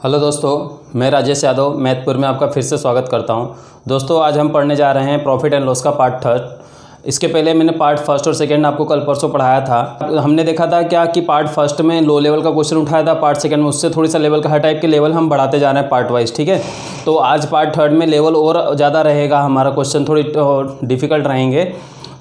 Hello दोस्तों, मैं राजेश यादव मैथपुर में आपका फिर से स्वागत करता हूं। दोस्तों आज हम पढ़ने जा रहे हैं प्रॉफिट एंड लॉस का पार्ट थर्ड। इसके पहले मैंने पार्ट फर्स्ट और सेकंड आपको कल परसों पढ़ाया था। हमने देखा था क्या कि पार्ट फर्स्ट में लो लेवल का क्वेश्चन उठाया था, पार्ट सेकंड में उससे थोड़ी सा लेवल का हर टाइप के लेवल हम बढ़ाते जा रहे हैं पार्ट वाइज। ठीक है, तो आज पार्ट थर्ड में लेवल और ज़्यादा रहेगा, हमारा क्वेश्चन थोड़ी डिफ़िकल्ट रहेंगे।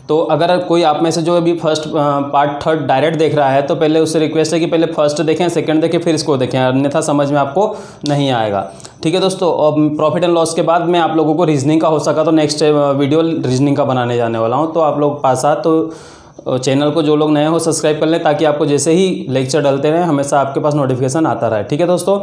तो अगर कोई आप में से जो अभी फर्स्ट पार्ट थर्ड डायरेक्ट देख रहा है तो पहले उससे रिक्वेस्ट है कि पहले फर्स्ट देखें, सेकंड देखें, फिर इसको देखें, अन्यथा समझ में आपको नहीं आएगा। ठीक है दोस्तों, और प्रॉफिट एंड लॉस के बाद मैं आप लोगों को रीजनिंग का हो सका तो नेक्स्ट वीडियो रीजनिंग का बनाने जाने वाला हूँ। तो आप लोग पास आ तो चैनल को जो लोग नए हो सब्सक्राइब कर लें, ताकि आपको जैसे ही लेक्चर डलते रहें हमेशा आपके पास नोटिफिकेशन आता रहे। ठीक है दोस्तों,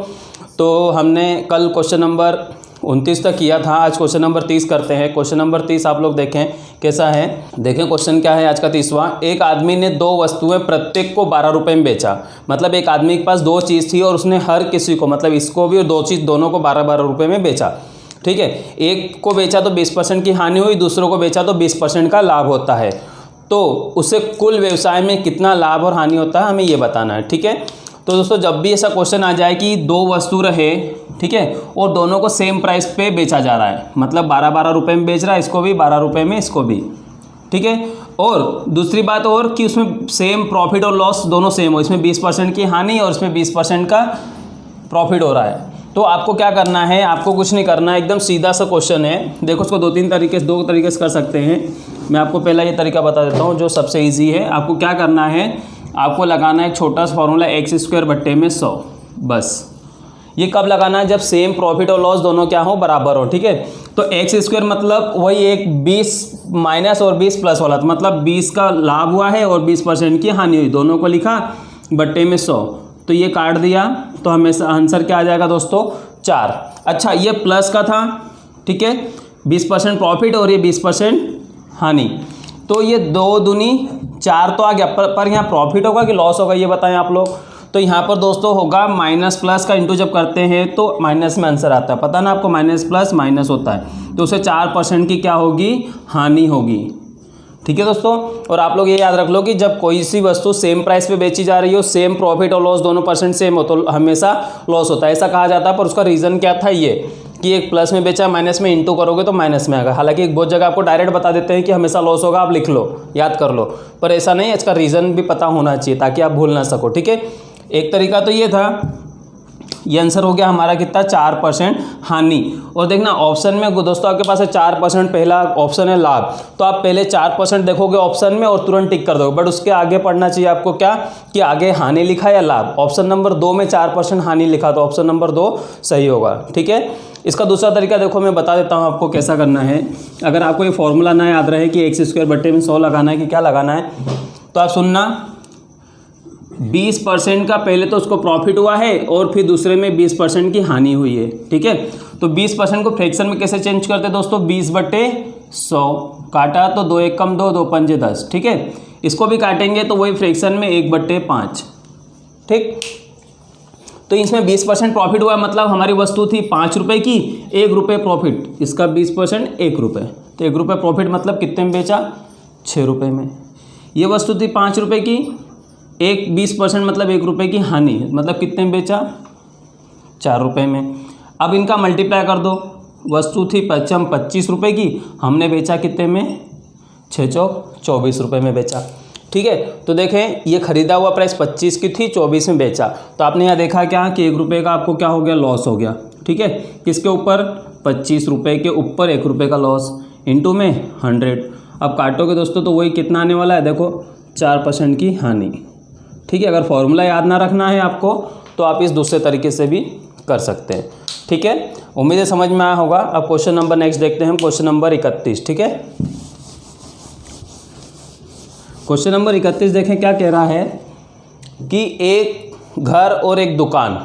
तो हमने कल क्वेश्चन नंबर 29 तक किया था, आज क्वेश्चन नंबर 30 करते हैं। क्वेश्चन नंबर 30 आप लोग देखें कैसा है। देखें क्वेश्चन क्या है आज का 30वां। एक आदमी ने दो वस्तुएं प्रत्येक को 12 रुपये में बेचा। मतलब एक आदमी के पास दो चीज़ थी और उसने हर किसी को, मतलब इसको भी और दो चीज़ दोनों को 12-12 रुपये में बेचा। ठीक है, एक को बेचा तो 20% की हानि हुई, दूसरों को बेचा तो 20% का लाभ होता है। तो उसे कुल व्यवसाय में कितना लाभ और हानि होता है हमें ये बताना है। ठीक है, तो दोस्तों जब भी ऐसा क्वेश्चन आ जाए कि दो वस्तु रहे, ठीक है, और दोनों को सेम प्राइस पे बेचा जा रहा है, मतलब 12-12 रुपये में बेच रहा है, इसको भी 12 रुपये में, इसको भी। ठीक है, और दूसरी बात और कि उसमें सेम प्रॉफिट और लॉस दोनों सेम हो, इसमें 20% की हानि और इसमें 20% का प्रॉफिट हो रहा है। तो आपको क्या करना है, आपको कुछ नहीं करना है, एकदम सीधा सा क्वेश्चन है। देखो उसको दो तरीके से कर सकते हैं। मैं आपको पहला ये तरीका बता देता हूँ जो सबसे ईजी है। आपको क्या करना है, आपको लगाना है एक छोटा सा फॉर्मूला x² बट्टे में 100। बस ये कब लगाना है, जब सेम प्रॉफिट और लॉस दोनों क्या हो, बराबर हो। ठीक है, तो x² मतलब वही एक 20 माइनस और 20 प्लस वाला, तो मतलब 20 का लाभ हुआ है और 20% की हानि हुई, दोनों को लिखा बट्टे में 100। तो ये काट दिया तो हमेशा आंसर क्या आ जाएगा दोस्तों, 4। अच्छा, ये प्लस का था, ठीक है, 20% प्रॉफिट और ये 20% हानि, तो ये 2 दूनी 4 तो आ गया। पर यहाँ प्रॉफिट होगा कि लॉस होगा ये बताएं आप लोग। तो यहाँ पर दोस्तों होगा माइनस प्लस का इंटू जब करते हैं तो माइनस में आंसर आता है, पता ना आपको, माइनस प्लस माइनस होता है, तो उसे 4% की क्या होगी, हानि होगी। ठीक है दोस्तों, और आप लोग ये याद रख लो कि जब कोई सी वस्तु सेम प्राइस पे बेची जा रही हो, सेम प्रॉफिट और लॉस दोनों परसेंट सेम हो, तो हमेशा लॉस होता है, ऐसा कहा जाता है। पर उसका रीज़न क्या था, ये कि एक प्लस में बेचा, माइनस में इंटू करोगे तो माइनस में आएगा। हालांकि एक बहुत जगह आपको डायरेक्ट बता देते हैं कि हमेशा लॉस होगा, आप लिख लो, याद कर लो, पर ऐसा नहीं है, इसका रीज़न भी पता होना चाहिए ताकि आप भूल ना सको। ठीक है, एक तरीका तो ये था, ये आंसर हो गया हमारा कितना, 4% हानि। और देखना ऑप्शन में दोस्तों आपके पास है 4%, पहला ऑप्शन है लाभ, तो आप पहले 4% देखोगे ऑप्शन में और तुरंत टिक कर दोगे। बट उसके आगे पढ़ना चाहिए आपको क्या, कि आगे हानि लिखा या लाभ। ऑप्शन नंबर 2 में 4% हानि लिखा, तो ऑप्शन नंबर 2 सही होगा। ठीक है, इसका दूसरा तरीका देखो, मैं बता देता हूँ आपको कैसा करना है। अगर आपको ये फॉर्मूला ना याद रहे कि x² बट्टे में 100 लगाना है कि क्या लगाना है, तो आप सुनना, 20% का पहले तो उसको प्रॉफिट हुआ है और फिर दूसरे में 20% की हानि हुई है। ठीक है, तो 20% को फ्रैक्शन में कैसे चेंज करते हैं दोस्तों, 20/100 काटा तो 2 1 कम 2, 2 5 10। ठीक है, इसको भी काटेंगे तो वही फ्रैक्शन में 1/5। ठीक, तो इसमें 20% प्रॉफिट हुआ, मतलब हमारी वस्तु थी 5 रुपये की, 1 रुपये प्रॉफिट, इसका 20% 1 रुपये, तो 1 रुपये प्रॉफिट मतलब कितने में बेचा, 6 रुपये में। ये वस्तु थी 5 रुपये की, 20% मतलब 1 रुपये की हानि, मतलब कितने में बेचा, 4 रुपये में। अब इनका मल्टीप्लाई कर दो, वस्तु थी 25 रुपये की, हमने बेचा कितने में, 6 चौक 24 रुपये में बेचा। ठीक है, तो देखें ये खरीदा हुआ प्राइस 25 की थी, 24 में बेचा, तो आपने यहाँ देखा क्या कि 1 रुपये का आपको क्या हो गया, लॉस हो गया। ठीक है, किसके ऊपर, 25 रुपये के ऊपर 1 रुपये का लॉस, इंटू में 100। अब काटोगे दोस्तों तो वही कितना आने वाला है, देखो 4% की हानि। ठीक है, अगर फॉर्मूला याद ना रखना है आपको तो आप इस दूसरे तरीके से भी कर सकते हैं। ठीक है, उम्मीद है समझ में आया होगा। अब क्वेश्चन नंबर नेक्स्ट देखते हैं, क्वेश्चन नंबर 31। ठीक है, क्वेश्चन नंबर 31 देखें क्या कह रहा है कि एक घर और एक दुकान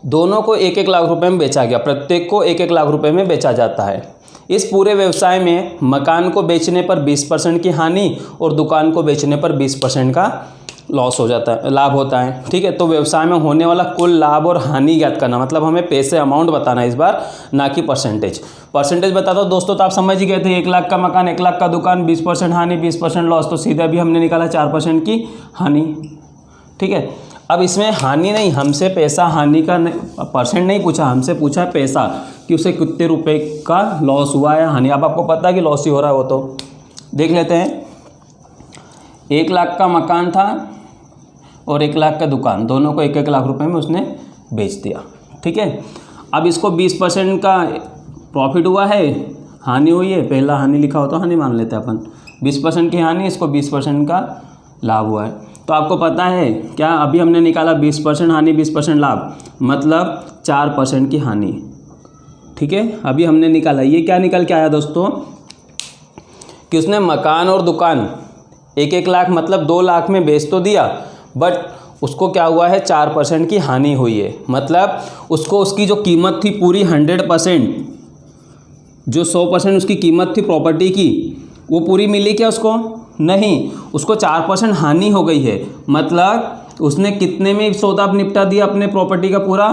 दोनों को 1-1 लाख रुपए में बेचा गया, प्रत्येक को 1-1 लाख रुपए में बेचा जाता है। इस पूरे व्यवसाय में मकान को बेचने पर 20% की हानि और दुकान को बेचने पर 20% का लॉस हो जाता है, लाभ होता है। ठीक है, तो व्यवसाय में होने वाला कुल लाभ और हानि ज्ञात करना, मतलब हमें पैसे अमाउंट बताना है इस बार, ना कि परसेंटेज बता दो दोस्तों। तो आप समझ ही गए थे, 1 लाख का मकान 1 लाख का दुकान, 20% हानि 20% लॉस, तो सीधा भी हमने निकाला 4% की हानि। ठीक है, अब इसमें हानि नहीं, हमसे पैसा हानि का परसेंट नहीं पूछा, हमसे पूछा पैसा कि उसे कितने रुपए का लॉस हुआ है हानि। अब आपको पता है कि लॉस ही हो रहा है, वो तो देख लेते हैं। 1 लाख का मकान था और 1 लाख का दुकान, दोनों को 1-1 लाख रुपए में उसने बेच दिया। ठीक है, अब इसको 20% का प्रॉफिट हुआ है, हानि हुई है, पहला हानि लिखा हो तो हानि मान लेते हैं अपन। 20% की हानि, इसको 20% का लाभ हुआ है। तो आपको पता है क्या, अभी हमने निकाला 20% हानि 20% लाभ, मतलब 4% की हानि। ठीक है, अभी हमने निकाला, ये क्या निकल के आया दोस्तों कि उसने मकान और दुकान 1-1 लाख मतलब 2 लाख में बेच तो दिया, बट उसको क्या हुआ है 4% की हानि हुई है। मतलब उसको उसकी जो कीमत थी पूरी 100%, जो 100% उसकी कीमत थी प्रॉपर्टी की, वो पूरी मिली क्या उसको? नहीं, उसको 4% हानि हो गई है। मतलब उसने कितने में सौदा निपटा दिया अपने प्रॉपर्टी का पूरा?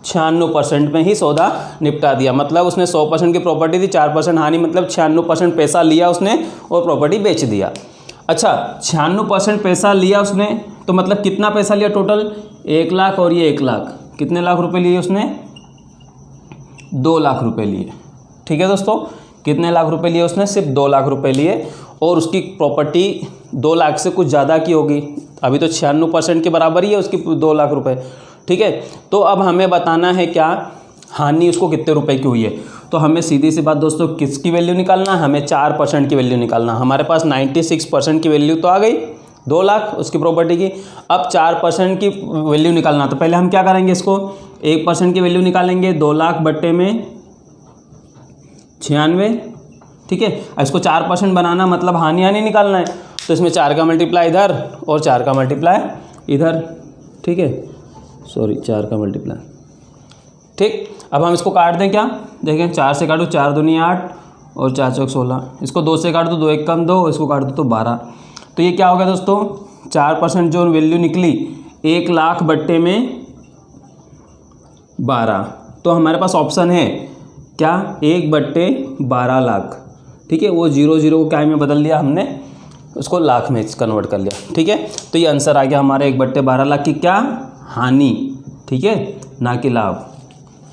96% में ही सौदा निपटा दिया। मतलब उसने 100% की प्रॉपर्टी थी, 4% हानि, मतलब 96% पैसा लिया उसने और प्रॉपर्टी बेच दिया। अच्छा, 96% पैसा लिया उसने, तो मतलब कितना पैसा लिया टोटल? 1 लाख और ये 1 लाख, कितने लाख रुपए लिए उसने? 2 लाख रुपए लिए। ठीक है दोस्तों, कितने लाख रुपए लिए उसने? सिर्फ 2 लाख रुपए लिए, और उसकी प्रॉपर्टी 2 लाख से कुछ ज़्यादा की होगी, अभी तो 96% के बराबर ही है उसकी 2 लाख रुपए। ठीक है, तो अब हमें बताना है क्या हानि उसको कितने रुपए की हुई है। तो हमें सीधी सी बात दोस्तों किसकी वैल्यू निकालना है? हमें 4% की वैल्यू निकालना। हमारे पास 96% की वैल्यू तो आ गई 2 लाख उसकी प्रॉपर्टी की। अब 4% की वैल्यू निकालना, तो पहले हम क्या करेंगे, इसको 1% की वैल्यू निकालेंगे। 2 लाख बट्टे में 96। ठीक है, अब इसको 4% बनाना मतलब हानि हानि निकालना है, तो इसमें 4 का मल्टीप्लाई इधर और 4 का मल्टीप्लाई इधर। ठीक है, सॉरी 4 का मल्टीप्लाई। ठीक, अब हम इसको काट दें क्या? देखें, 4 से काटो, 4 दूनी 8 और 4 चौक 16। इसको 2 से काट दो, 2 1 कम 2, इसको काट दो तो 12। तो ये क्या हो गया दोस्तों? 4% जो वैल्यू निकली 1 लाख बट्टे में 12। तो हमारे पास ऑप्शन है क्या? 1/12 लाख। ठीक है, वो 0 को क्या में बदल दिया हमने, उसको लाख में कन्वर्ट कर लिया। ठीक है, तो ये आंसर आ गया हमारे 1/12 लाख की क्या? हानि। ठीक है, ना कि लाभ।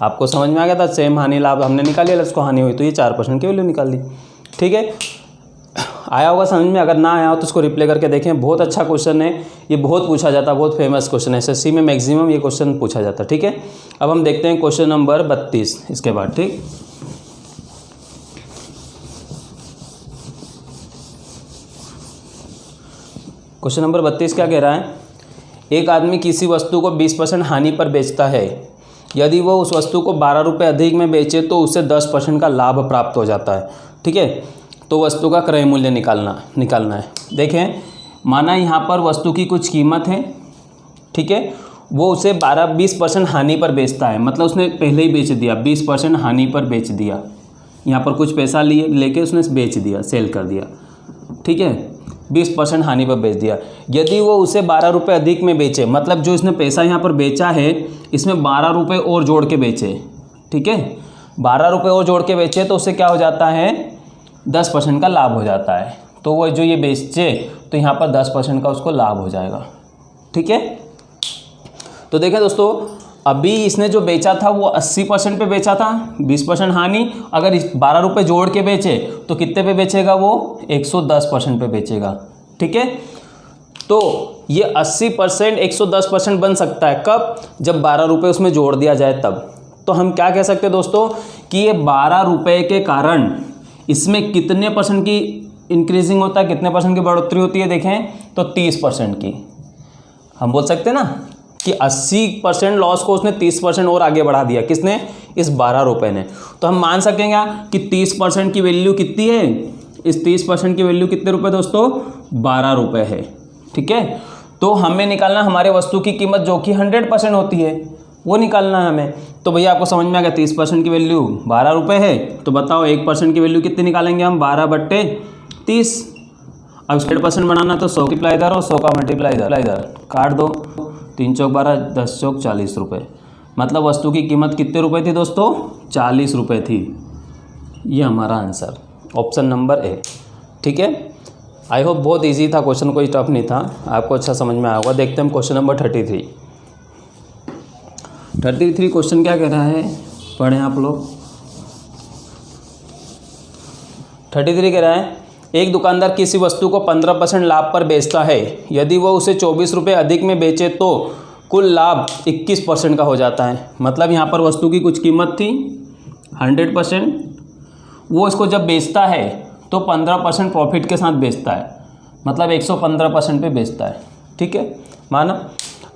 आपको समझ में आ गया था? सेम हानि लाभ हमने निकाल लिया, उसको हानि हुई तो ये 4% की वैल्यू निकाल दी। ठीक है, आया होगा समझ में? अगर ना आया हो तो उसको रिप्ले करके देखें, बहुत अच्छा क्वेश्चन है, ये बहुत पूछा जाता है, बहुत फेमस क्वेश्चन है, एसएससी में मैक्सिमम ये क्वेश्चन पूछा जाता है। ठीक है, अब हम देखते हैं क्वेश्चन नंबर 32 इसके बाद। ठीक, क्वेश्चन नंबर 32 क्या कह रहा है? एक आदमी किसी वस्तु को 20% हानि पर बेचता है। यदि वो उस वस्तु को 12 रुपये अधिक में बेचे तो उसे 10% का लाभ प्राप्त हो जाता है। ठीक है, तो वस्तु का क्रय मूल्य निकालना है। देखें, माना यहाँ पर वस्तु की कुछ कीमत है, ठीक है, वो उसे 20% हानि पर बेचता है, मतलब उसने पहले ही बेच दिया, 20% हानि पर बेच दिया। यहाँ पर कुछ पैसा लेके उसने बेच दिया, सेल कर दिया। ठीक है, 20% हानि पर बेच दिया। यदि वो उसे 12 रुपये अधिक में बेचे, मतलब जो इसने पैसा यहाँ पर बेचा है इसमें 12 रुपये और जोड़ के बेचे। ठीक है, 12 रुपये और जोड़ के बेचे तो उससे क्या हो जाता है? 10% का लाभ हो जाता है। तो वो जो ये बेचे तो यहाँ पर 10% का उसको लाभ हो जाएगा। ठीक है, तो देखें दोस्तों, अभी इसने जो बेचा था वो 80% पे बेचा था, 20% हानि। अगर 12 रुपये जोड़ के बेचे तो कितने पे बेचेगा वो? 110% पे बेचेगा। ठीक है, तो ये 80% 110% बन सकता है कब? जब 12 रुपये उसमें जोड़ दिया जाए तब। तो हम क्या कह सकते हैं दोस्तों कि ये 12 रुपये के कारण इसमें कितने परसेंट की इंक्रीजिंग होता है, कितने परसेंट की बढ़ोतरी होती है? देखें तो 30% की। हम बोल सकते हैं ना कि 80% लॉस को उसने 30% और आगे बढ़ा दिया। किसने? इस 12 रुपये ने। तो हम मान सकेंगे कि 30% की वैल्यू कितनी है? इस 30% की वैल्यू कितने रुपए दोस्तों? 12 रुपये है। ठीक है, तो हमें निकालना हमारे वस्तु की कीमत जो कि 100% होती है, वो निकालना है हमें। तो भैया आपको समझ में आ गया, 30% की वैल्यू 12 रुपये है, तो बताओ 1% की वैल्यू कितनी निकालेंगे हम? 12/30। अब 100% बनाना तो 100 मल्टीप्लाई इधर और 100 का मल्टीप्लाई इधर, काट दो, 3 चौक 12, 10 चौक 40 रुपये। मतलब वस्तु की कीमत कितने रुपए थी दोस्तों? 40 रुपये थी। ये हमारा आंसर ऑप्शन नंबर ए। ठीक है, आई होप बहुत इजी था क्वेश्चन, कोई टफ नहीं था, आपको अच्छा समझ में आया होगा। देखते हैं हम क्वेश्चन नंबर 33। 33 क्वेश्चन क्या कह रहा है, पढ़ें आप लोग। 33 कह रहा है, एक दुकानदार किसी वस्तु को 15% लाभ पर बेचता है। यदि वह उसे 24 रुपये अधिक में बेचे तो कुल लाभ 21% का हो जाता है। मतलब यहाँ पर वस्तु की कुछ कीमत थी 100%, वो इसको जब बेचता है तो 15% प्रॉफिट के साथ बेचता है, मतलब 115% पे बेचता है। ठीक है, माना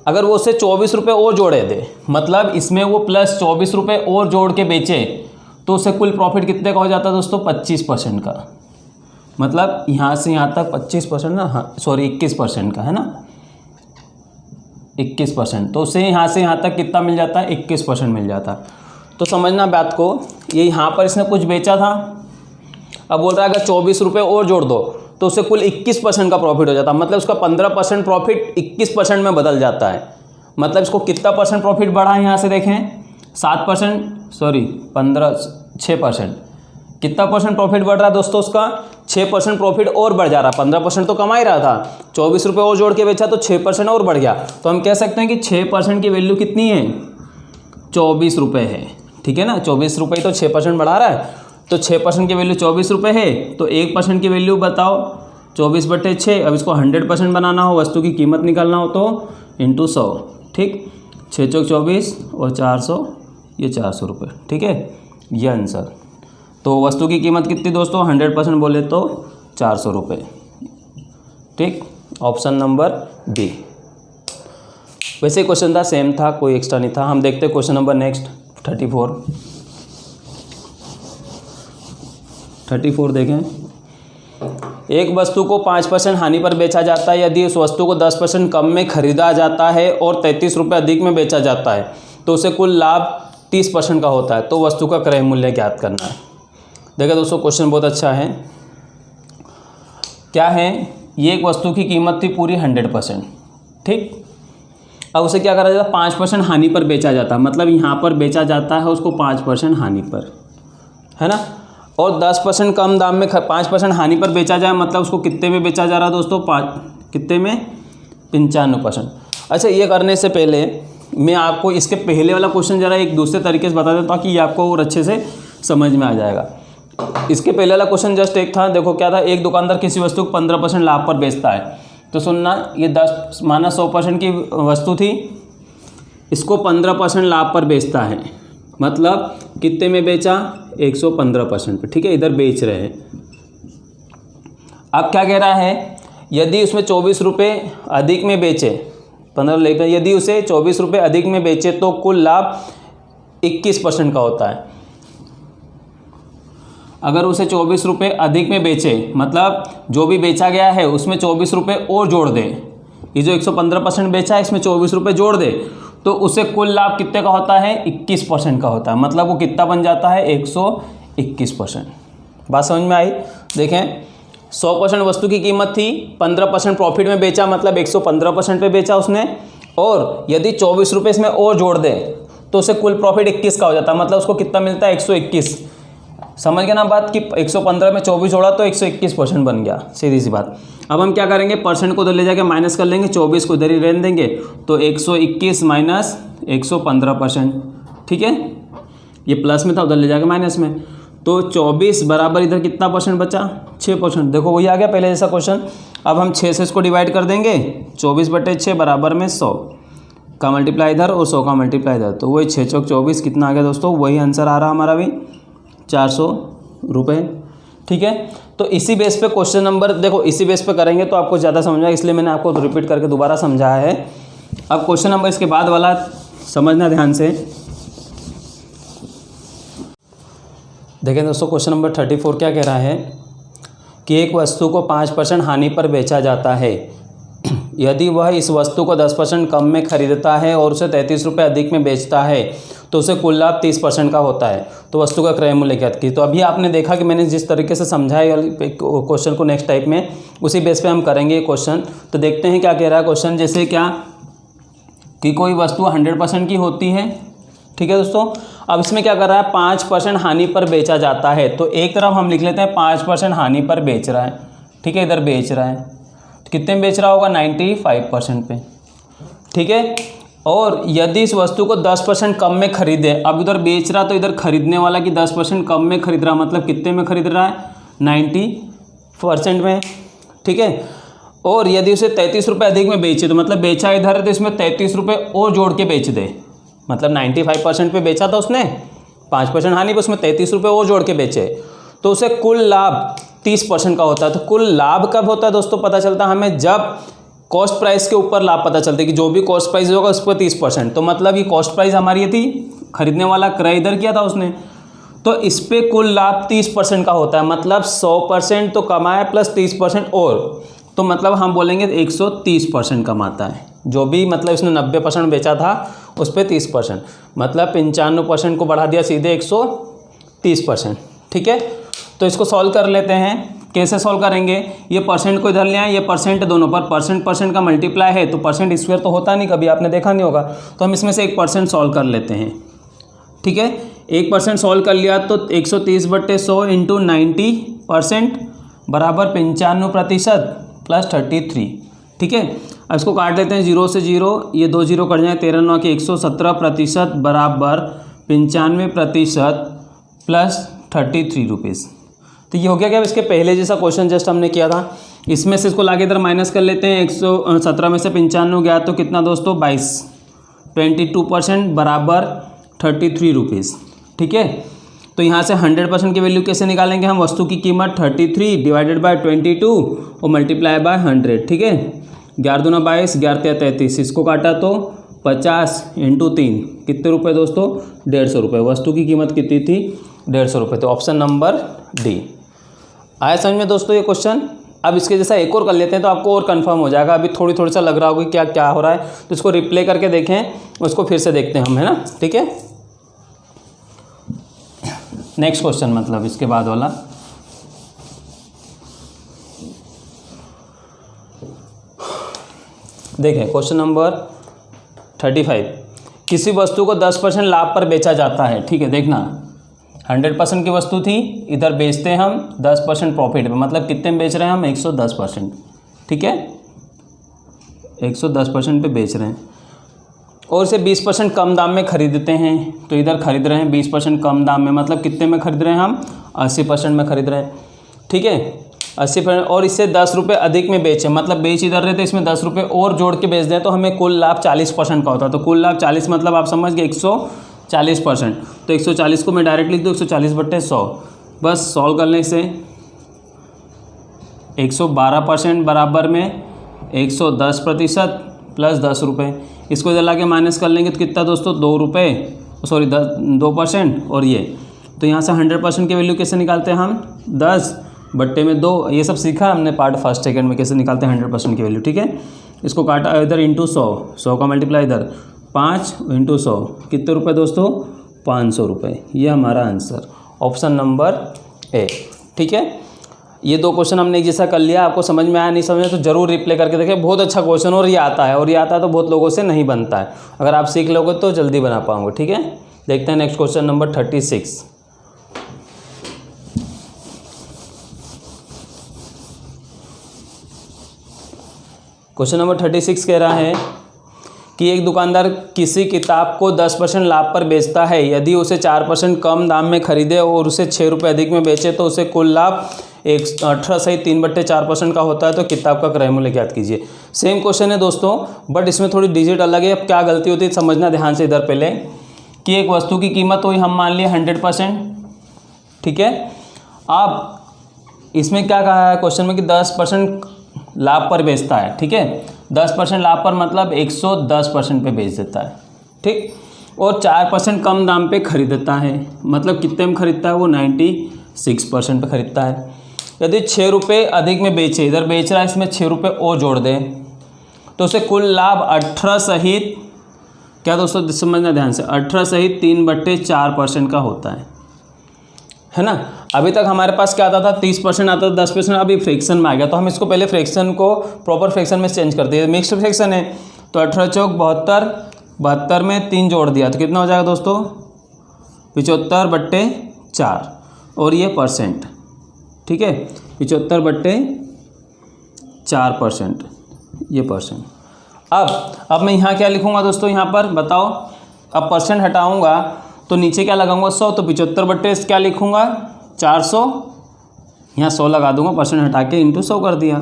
अगर वो उसे 24 रुपये और जोड़े दे, मतलब इसमें वो प्लस 24 रुपये और जोड़ के बेचे तो उसे कुल प्रॉफिट कितने का हो जाता है दोस्तों, 25% का। मतलब यहाँ से यहाँ तक 25% ना, हाँ सॉरी 21% का है ना, 21%। तो उसे यहाँ से यहाँ तक कितना मिल जाता है, 21% मिल जाता है। तो समझना बात को, ये यहाँ पर इसने कुछ बेचा था, अब बोल रहा है अगर 24 रुपये और जोड़ दो तो उसे कुल 21% का प्रॉफिट हो जाता है। मतलब उसका 15% प्रॉफिट 21% में बदल जाता है। मतलब इसको कितना परसेंट प्रॉफिट बढ़ा है, यहाँ से देखें 7%, सॉरी 6%। कितना परसेंट प्रॉफिट बढ़ रहा है दोस्तों, उसका 6% प्रॉफिट और बढ़ जा रहा है। 15% तो कमा ही रहा था, 24 रुपये और जोड़ के बेचा तो 6% और बढ़ गया। तो हम कह सकते हैं कि 6% की वैल्यू कितनी है, 24 रुपये है। ठीक है ना, 24 रुपये तो 6% बढ़ा रहा है, तो 6% की वैल्यू 24 रुपये है। तो 1% की वैल्यू बताओ, 24/6। अब इसको 100% बनाना हो, वस्तु की कीमत निकालना हो तो इंटू 100। ठीक, 6 चौक 24 और 400, ये 400 रुपये। ठीक है, ये आंसर। तो वस्तु की कीमत कितनी दोस्तों, 100% बोले तो 400 रुपये। ठीक, ऑप्शन नंबर बी। वैसे क्वेश्चन था, सेम था, कोई एक्स्ट्रा नहीं था। हम देखते हैं क्वेश्चन नंबर नेक्स्ट 34 देखें। एक वस्तु को 5% हानि पर बेचा जाता है। यदि उस वस्तु को 10% कम में खरीदा जाता है और 33 रुपये अधिक में बेचा जाता है तो उसे कुल लाभ 30% का होता है। तो वस्तु का क्रय मूल्य ज्ञात करना है। देखिए दोस्तों, क्वेश्चन बहुत अच्छा है। क्या है, ये एक वस्तु की कीमत थी पूरी 100%। ठीक, अब उसे क्या करा जाता है, 5% हानि पर बेचा जाता है। मतलब यहाँ पर बेचा जाता है उसको 5% हानि पर, है ना। और 10% कम दाम में 5% हानि पर बेचा जाए, मतलब उसको कितने में बेचा जा रहा है दोस्तों, कितने में, 95%। अच्छा, ये करने से पहले मैं आपको इसके पहले वाला क्वेश्चन ज़रा एक दूसरे तरीके से बता देता हूँ, ताकि ये आपको और अच्छे से समझ में आ जाएगा। इसके पहले वाला क्वेश्चन जस्ट एक था, देखो क्या था, एक दुकानदार किसी वस्तु को 15% लाभ पर बेचता है। तो सुनना, ये 10 माना 100% की वस्तु थी, इसको 15% लाभ पर बेचता है। मतलब कितने में बेचा, 115% पे। ठीक है, इधर बेच रहे हैं। अब क्या कह रहा है, यदि उसमें 24 रुपये अधिक में बेचे, 15 लेकर, यदि उसे 24 रुपये अधिक में बेचे तो कुल लाभ 21% का होता है। अगर उसे 24 रुपये अधिक में बेचे, मतलब जो भी बेचा गया है उसमें 24 रुपये और जोड़ दे, ये जो 115% बेचा है इसमें 24 रुपये जोड़ दे, तो उसे कुल लाभ कितने का होता है, 21% का होता है। मतलब वो कितना बन जाता है, 121%। बात समझ में आई। देखें, 100% वस्तु की कीमत थी, 15% प्रॉफिट में बेचा, मतलब 115% पे बेचा उसने। और यदि 24 रुपये इसमें और जोड़ दे तो उसे कुल प्रॉफिट 21 का हो जाता है। मतलब उसको कितना मिलता है, 121। समझ गए ना बात, कि 115 में 24 जोड़ा तो 121% बन गया, सीधी सी बात। अब हम क्या करेंगे, परसेंट को उधर ले जाके माइनस कर लेंगे, 24 को इधर ही रहने देंगे, तो 121 माइनस 115%। ठीक है, ये प्लस में था, उधर ले जाके माइनस में, तो 24 बराबर इधर कितना परसेंट बचा, 6%। देखो वही आ गया पहले जैसा क्वेश्चन। अब हम 6 से इसको डिवाइड कर देंगे, 24/6 बराबर में 100 का मल्टीप्लाई इधर और 100 का मल्टीप्लाई इधर, तो वही 6 चौक 24 कितना आ गया दोस्तों, वही आंसर आ रहा हमारा भी 400 रुपये। ठीक है, तो इसी बेस पे क्वेश्चन नंबर, देखो इसी बेस पे करेंगे तो आपको ज़्यादा समझ आएगा, इसलिए मैंने आपको रिपीट करके दोबारा समझाया है। अब क्वेश्चन नंबर इसके बाद वाला समझना ध्यान से। देखें दोस्तों, क्वेश्चन नंबर 34 क्या कह रहा है कि एक वस्तु को 5% हानि पर बेचा जाता है। यदि वह इस वस्तु को 10% कम में खरीदता है और उसे 33 रुपये अधिक में बेचता है तो उसे कुल लाभ 30% का होता है। तो वस्तु का क्रय मूल्य ज्ञात की। तो अभी आपने देखा कि मैंने जिस तरीके से समझाया क्वेश्चन को, नेक्स्ट टाइप में उसी बेस पे हम करेंगे क्वेश्चन। तो देखते हैं क्या कह रहा है क्वेश्चन। जैसे क्या कि कोई वस्तु 100% की होती है। ठीक है दोस्तों, अब इसमें क्या कर रहा है, 5% हानि पर बेचा जाता है। तो एक तरफ हम लिख लेते हैं 5% हानि पर बेच रहा है। ठीक है, इधर बेच रहा है, तो कितने में बेच रहा होगा, 95% पे। ठीक है, और यदि इस वस्तु को 10% कम में खरीदे, अब इधर बेच रहा तो इधर खरीदने वाला कि 10% कम में खरीद रहा, मतलब कितने में खरीद रहा है, 90% में, ठीक है। और यदि उसे 33 रुपये अधिक में बेचे, तो मतलब बेचा इधर है तो इसमें 33 रुपये और जोड़ के बेच दे, मतलब 95% पे बेचा था उसने, 5% हानि पे उसमें 33 रुपये और जोड़ के बेचे, तो उसे कुल लाभ 30% का होता है। तो कुल लाभ कब होता है दोस्तों, पता चलता है हमें जब कॉस्ट प्राइस के ऊपर लाभ पता चलता है कि जो भी कॉस्ट प्राइस होगा उस पर 30%। तो मतलब ये कॉस्ट प्राइस हमारी ये थी, खरीदने वाला क्रय इधर किया था उसने, तो इस पे कुल लाभ 30% का होता है, मतलब 100% तो कमाया प्लस 30% और, तो मतलब हम बोलेंगे 130% कमाता है। जो भी मतलब इसने 90% बेचा था उस पर 30%, मतलब 95% को बढ़ा दिया सीधे 130%, ठीक है। तो इसको सॉल्व कर लेते हैं। कैसे सॉल्व करेंगे, ये परसेंट को इधर ले आए, ये परसेंट दोनों पर, परसेंट का मल्टीप्लाई है तो परसेंट स्क्वायर तो होता नहीं, कभी आपने देखा नहीं होगा, तो हम इसमें से 1% सॉल्व कर लेते हैं, ठीक है। 1% सॉल्व कर लिया तो 130/100 इंटू 90% बराबर 95% प्लस 33, ठीक है। अब इसको काट लेते हैं 0 से 0, ये 2 0 कट जाए, 13 9 के 117% बराबर 95% प्लस 33 रुपीज़। तो ये हो गया क्या, इसके पहले जैसा क्वेश्चन जस्ट हमने किया था, इसमें से इसको लाके इधर माइनस कर लेते हैं। 117 में से 95 गया तो कितना दोस्तों, 22% बराबर 33 रुपीज़, ठीक है। तो यहाँ से 100% की वैल्यू कैसे निकालेंगे हम, वस्तु की कीमत 33 डिवाइडेड बाय 22 और मल्टीप्लाई बाय 100, ठीक है। 11 दूना 22, 11 तिया 33, इसको काटा तो 50 इंटू 3 कितने रुपए दोस्तों, 150 रुपये। वस्तु की कीमत कितनी थी, 150 रुपये। तो ऑप्शन नंबर डी आया समझ में दोस्तों ये क्वेश्चन। अब इसके जैसा एक और कर लेते हैं तो आपको और कंफर्म हो जाएगा। अभी थोड़ी सा लग रहा होगा कि क्या क्या हो रहा है, तो इसको रिप्ले करके देखें, उसको फिर से देखते हैं हम, है ना, ठीक है। नेक्स्ट क्वेश्चन मतलब इसके बाद वाला, देखें क्वेश्चन नंबर 35। किसी वस्तु को 10% लाभ पर बेचा जाता है, ठीक है। देखना 100% की वस्तु थी, इधर बेचते हैं हम 10% प्रॉफिट पे, मतलब कितने में बेच रहे हैं हम, 110%, ठीक है, 110% पे बेच रहे हैं। और इसे 20% कम दाम में खरीदते हैं, तो इधर खरीद रहे हैं 20% कम दाम में, मतलब कितने में खरीद रहे हैं हम, 80% में खरीद रहे हैं, ठीक है, 80%। और इससे 10 रुपये अधिक में बेचें, मतलब बेच इधर रहे थे, इसमें 10 रुपये और जोड़ के बेच दें तो हमें कुल लाभ 40% का होता है। तो कुल लाभ 40 मतलब आप समझ गए 140%। तो 140 को मैं डायरेक्ट लिख दूँ 140/100, बस सॉल्व करने से 112% बराबर में 110% प्लस 10 रुपये। इसको इधर ला के माइनस कर लेंगे तो कितना दोस्तों, 2 रुपये, सॉरी 2%, और ये तो यहाँ से 100% की वैल्यू कैसे निकालते हैं हम, 10/2। ये सब सीखा हमने पार्ट फर्स्ट सेकंड में कैसे निकालते हैं 100% की वैल्यू, ठीक है। इसको काटा इधर इंटू 100 का मल्टीप्लाई इधर 5 इंटू 100 कितने रुपये दोस्तों, 500 रुपये। ये हमारा आंसर ऑप्शन नंबर ए, ठीक है। ये दो क्वेश्चन हमने एक जैसा कर लिया, आपको समझ में आया नहीं समझ में तो जरूर रिप्ले करके देखें, बहुत अच्छा क्वेश्चन, और ये आता है तो बहुत लोगों से नहीं बनता है। अगर आप सीख लोगे तो जल्दी बना पाओगे, ठीक है। देखते हैं next question number 36। Question number 36 कह रहा है कि एक दुकानदार किसी किताब को 10% लाभ पर बेचता है, यदि उसे 4% कम दाम में खरीदे और उसे 6 रुपये अधिक में बेचे तो उसे कुल लाभ 18 सहित 3/4% का होता है। तो किताब का क्रय मूल्य ज्ञात कीजिए। सेम क्वेश्चन है दोस्तों, बट इसमें थोड़ी डिजिट अलग है। अब क्या गलती होती है समझना ध्यान से इधर पहले, कि एक वस्तु की कीमत हुई हम मान लिए 100%, ठीक है। अब इसमें क्या कहा है क्वेश्चन में कि 10% लाभ पर बेचता है, ठीक है। 10% लाभ पर मतलब 110% पे बेच देता है, ठीक। और 4% कम दाम पे खरीदता है, मतलब कितने में खरीदता है वो, 96% पे खरीदता है। यदि 6 रुपये अधिक में बेचे, इधर बेच रहा है, इसमें 6 रुपये और जोड़ दें तो उसे कुल लाभ 18 सहित, क्या दोस्तों समझना ध्यान से, 18 सहित 3/4% का होता है ना। अभी तक हमारे पास क्या आता था, 30% आता था, 10%, अभी फ्रैक्शन में आ गया। तो हम इसको पहले फ्रैक्शन को प्रॉपर फ्रैक्शन में चेंज कर दिए, मिक्स्ड फ्रैक्शन है। तो 18 चौक 72, 72 में 3 जोड़ दिया तो कितना हो जाएगा दोस्तों, 75/4, और ये परसेंट, ठीक है, 75/4%, ये परसेंट। अब मैं यहाँ क्या लिखूँगा दोस्तों, यहाँ पर बताओ, अब परसेंट हटाऊँगा तो नीचे क्या लगाऊंगा 100, तो 75/, क्या लिखूँगा 400, यहाँ 100 लगा दूंगा, परसेंट हटा के इंटू 100 कर दिया,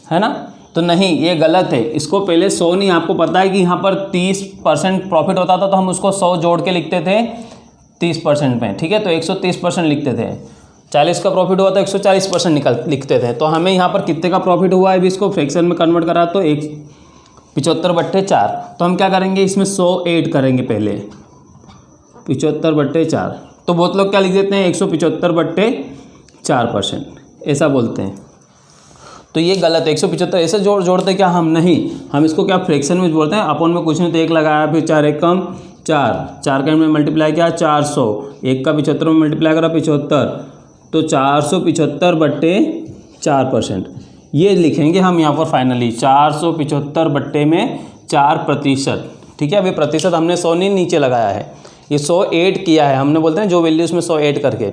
है ना। तो नहीं, ये गलत है, इसको पहले 100 नहीं, आपको पता है कि यहाँ पर 30% प्रॉफिट होता था तो हम उसको 100 जोड़ के लिखते थे 30% में, ठीक है। तो 130% लिखते थे, 40 का प्रॉफिट हुआ तो 140% लिखते थे। तो हमें यहाँ पर कितने का प्रॉफिट हुआ है, अभी इसको फ्रैक्शन में कन्वर्ट करा तो 75/4। तो हम क्या करेंगे, इसमें 100 ऐड करेंगे पहले, 75/4। तो बहुत लोग क्या लिख देते हैं 175/4%, ऐसा बोलते हैं। तो ये गलत है, 175 ऐसे जोड़ते क्या हम, नहीं, हम इसको क्या फ्रैक्शन में जोड़ते हैं। अपन में कुछ नहीं तो 1 लगाया, फिर 4 1 कम 4 का में मल्टीप्लाई किया 400, 1 का 75 में मल्टीप्लाई करा 75, तो 475/4%, ये लिखेंगे हम यहाँ पर फाइनली 475/4%, ठीक है। अभी प्रतिशत हमने 100 नहीं नीचे लगाया है, ये 100 ऐड किया है, हमने बोलते हैं जो वैल्यू उसमें 100 ऐड करके।